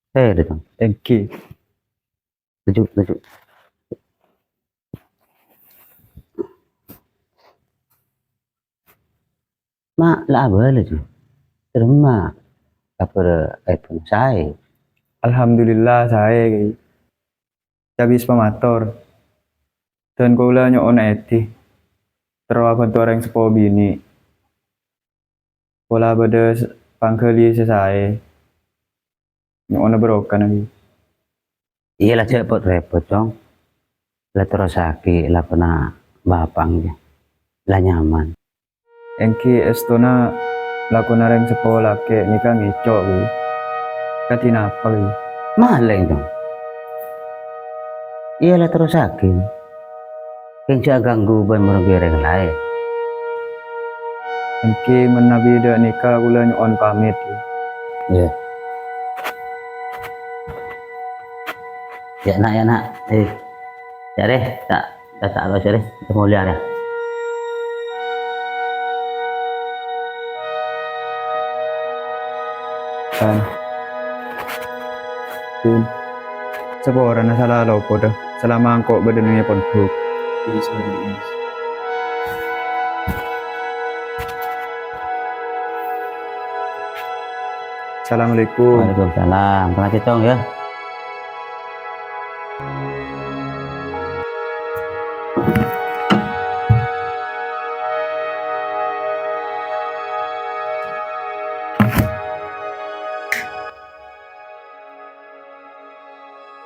Dito. Engki. Tujuh. Ma, lah boleh tu. Terima. Apa iPhone saya? Alhamdulillah saya habis pemator. Dan kula nyoon eti. Terus aku tuh orang sepo bini. Kula bade pangkeli sesae. Nyoon berokan lagi. Iya lah repot dong. Lah terus sakit, lah pernah bapang ya. Lah nyaman. Engki estona laku nareng sepo lake nikah ngicok wi. Katin apa wi? Maleng dong. Iya lah terus sakit. Kenca ganggu ban mergereng lain. Engki menabi de nikah kula nyoon pamit wi. Iya. Ya nak. Ya deh, tak apa deh. Kita mau lihat ya. Kan. Pun. Sepo orang salah lopo dah. Selama angkok berdenungnya konflik. Assalamualaikum. Waalaikumsalam. Terima kasih Tong ya.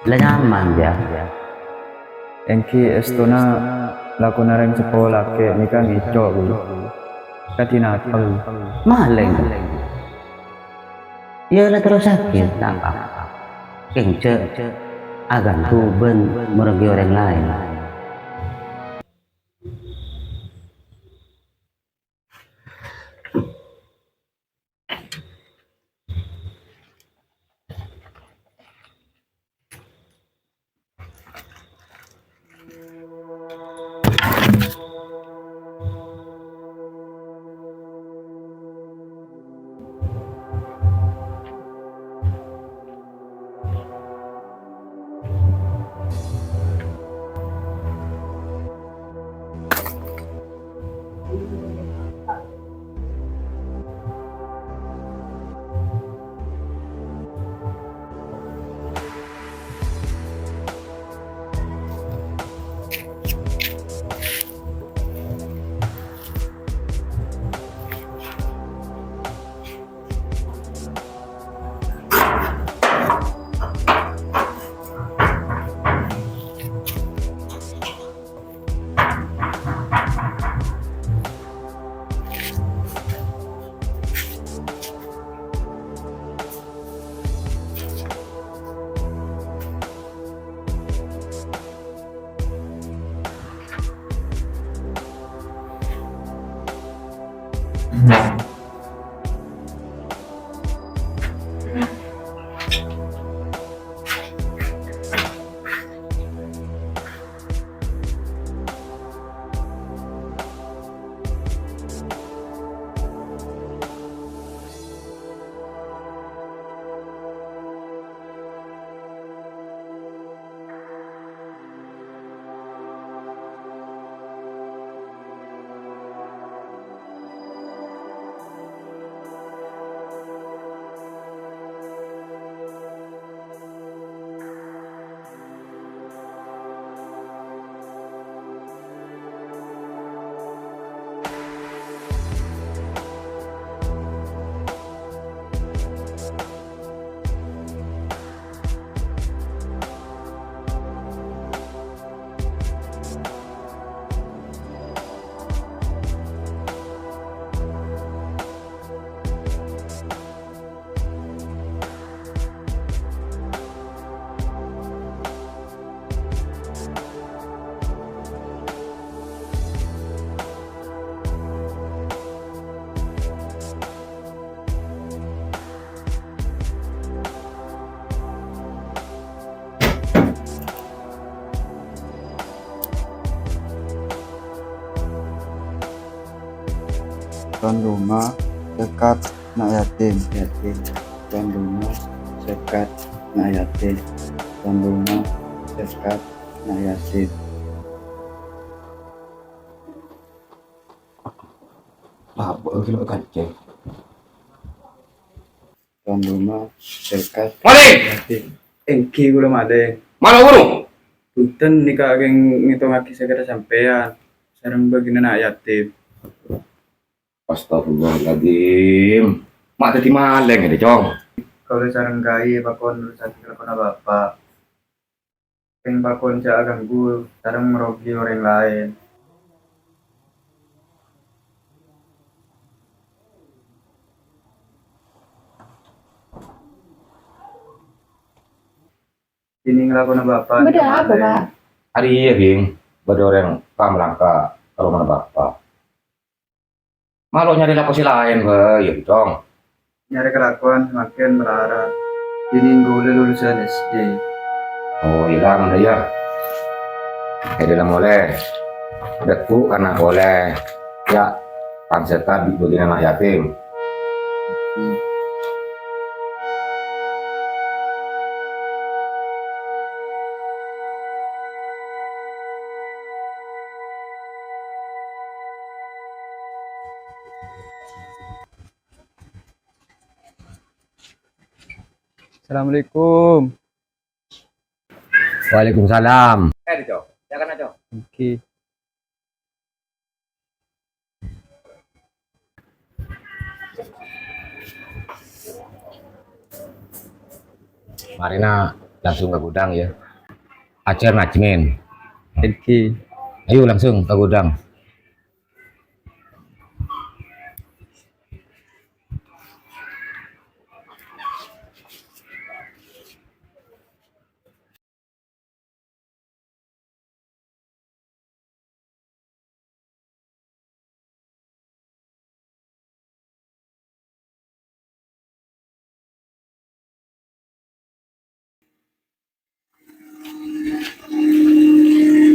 Lah nyaman ya. Engki estona laku nareng sepo lake nikah ngicok wi. Katin apa wi? Maleng. Iya lah terus sakit. Tak apa. Kenca agan tu ban meregi orang lain. Tuan rumah dekat anak yatim. Tuan rumah dekat na yate tuan rumah dekat na yasin Apa kilo kancing? tuan rumah dekat Maling! yasin engki kula maleng Mana guru? punten nika geng ngitungake segera sampean sareng bagina na yatim. Astagfirullahaladzim. Mak tadi maling ini, Cong. Kalau sareng kai bakon sakit telepon bapak peng bakon cak ganggu sareng merogi orang lain. Ini ngelakuin bapak Beda apa, Pak? Hari iya, Bing. Bada orang paham langka kalau mana bapak. Malu nyari laposi lain, Be. Ya, Cong. nyari kelakuan semakin melarat. Ini gue lulusan SD. Oh, hilang dah ya. Dalam boleh. Deku karena boleh. Ya, panseta bikin anak yatim. Assalamualaikum. Waalaikumsalam. Cong. Jangan aja. Oke. Marina langsung ke gudang ya. Acer ngajmin. Oke. Ayo langsung ke gudang.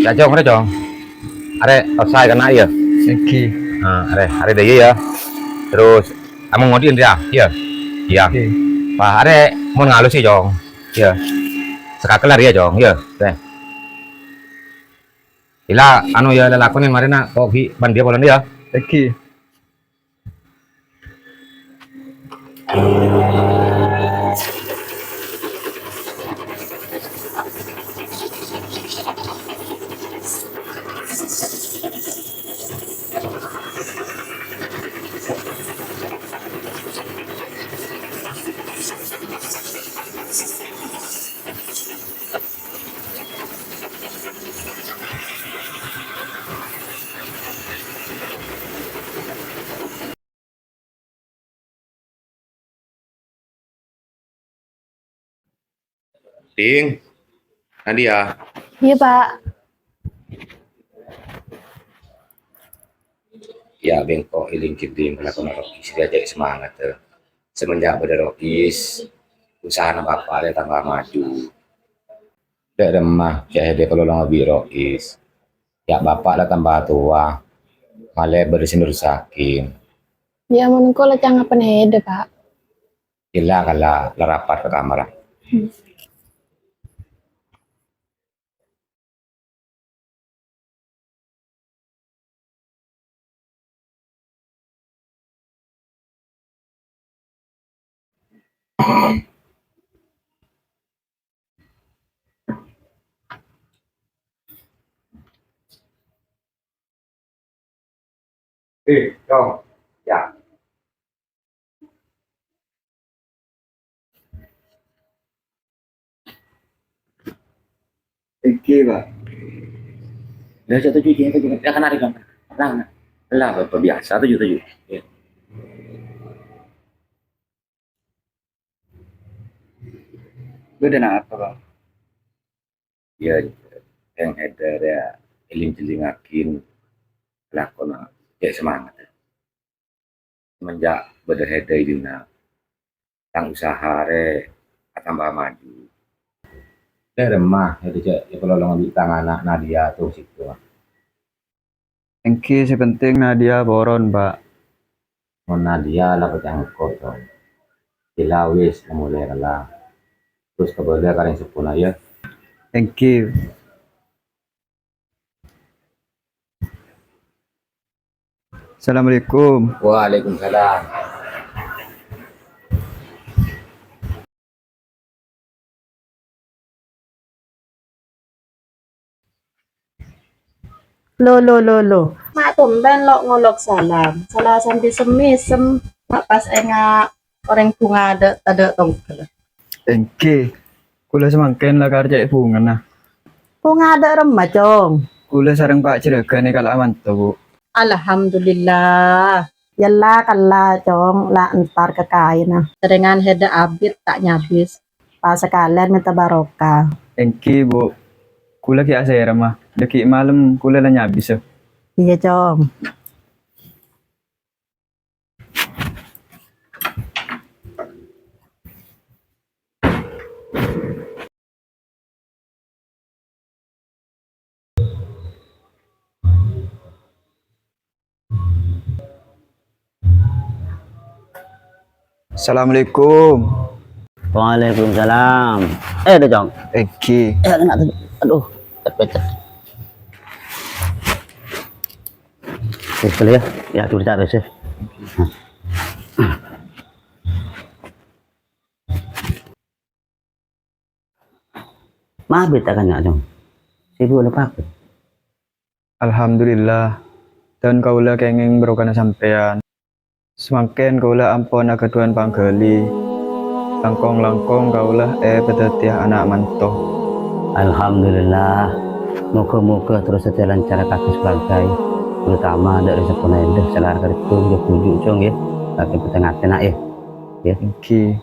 Ya Cong, ada Cong. Are outside kena ya. Oke. Nah, are deh ya. Terus kamu ngodin dia. Iya. Iya. Oke. Pak, are mau ngalus sih Cong. Iya. Sekakelar ya Cong. Iya. Teh. Ila anu ya lakonin marina kok gi ban dia bolan dia. Oke. Ding. Nadia. Iya, Pak. Ya bengkok iling kiting kelakon Rokis dia jadi semangat tuh. Semenjak pada Rokis usaha bapak dia tambah maju. Dek remah saya dia kalau lebih Rokis. Ya bapak lah tambah tua. Malah bersin rusakin. Ya menunggu lecang apa nih, Pak? Gila kalau rapat ke kamar. Dong. Ya. Oke, Pak. Udah 7 juta ya kan hari kan. Lah bapak biasa 7 juta. Ya. Beda apa, Pak? Ya yang ada ya eling-elingakin lakon kayak semangat. Semenjak berheda dina tang usaha re tambah maju. Remah itu cek ya kalau lo ngambil tangan anak Nadia tuh situ. Oke, sepenting Nadia boron, Pak. Mau Nadia lah kecangkut tuh. Gila wis mulai lah. terus kepada kalian sepuna ya. Thank you. Assalamualaikum. Waalaikumsalam. Lo. Mak tumben lo ngolok salam. Salah sambil semisem. Mak pas enga orang bunga ada tongkel. Thank you. Kula semangken lah kerja bunga nah. Bunga ada remah cong. Kula sareng Pak Ciregan nih kalau aman tuh Bu. Alhamdulillah. Yalla kalla cong la entar ke kain. Serengan heda abit tak nyabis. Pas sekalian minta barokah. Thank you Bu. Kula ki asera mah. Deki malam kula lah nyabis. Iya cong. Assalamualaikum. Waalaikumsalam. Ada Jong. Thank you. Kena tuh. Aduh, pecet. Sekali ya. Ya, tuh ditaruh sih. Maaf kita kan Jong. Sibu lepak. Alhamdulillah. Dan kaula kenging berokana sampean. Semangken kaula ampun keduan panggeli. Langkong kaula petetiah anak mantoh. Alhamdulillah. Moga-moga terus lancar kakek sebagai terutama dari sepuluh selar kertu dia pujuk Jong ya. Kakek petengah tenak ya. Thank you.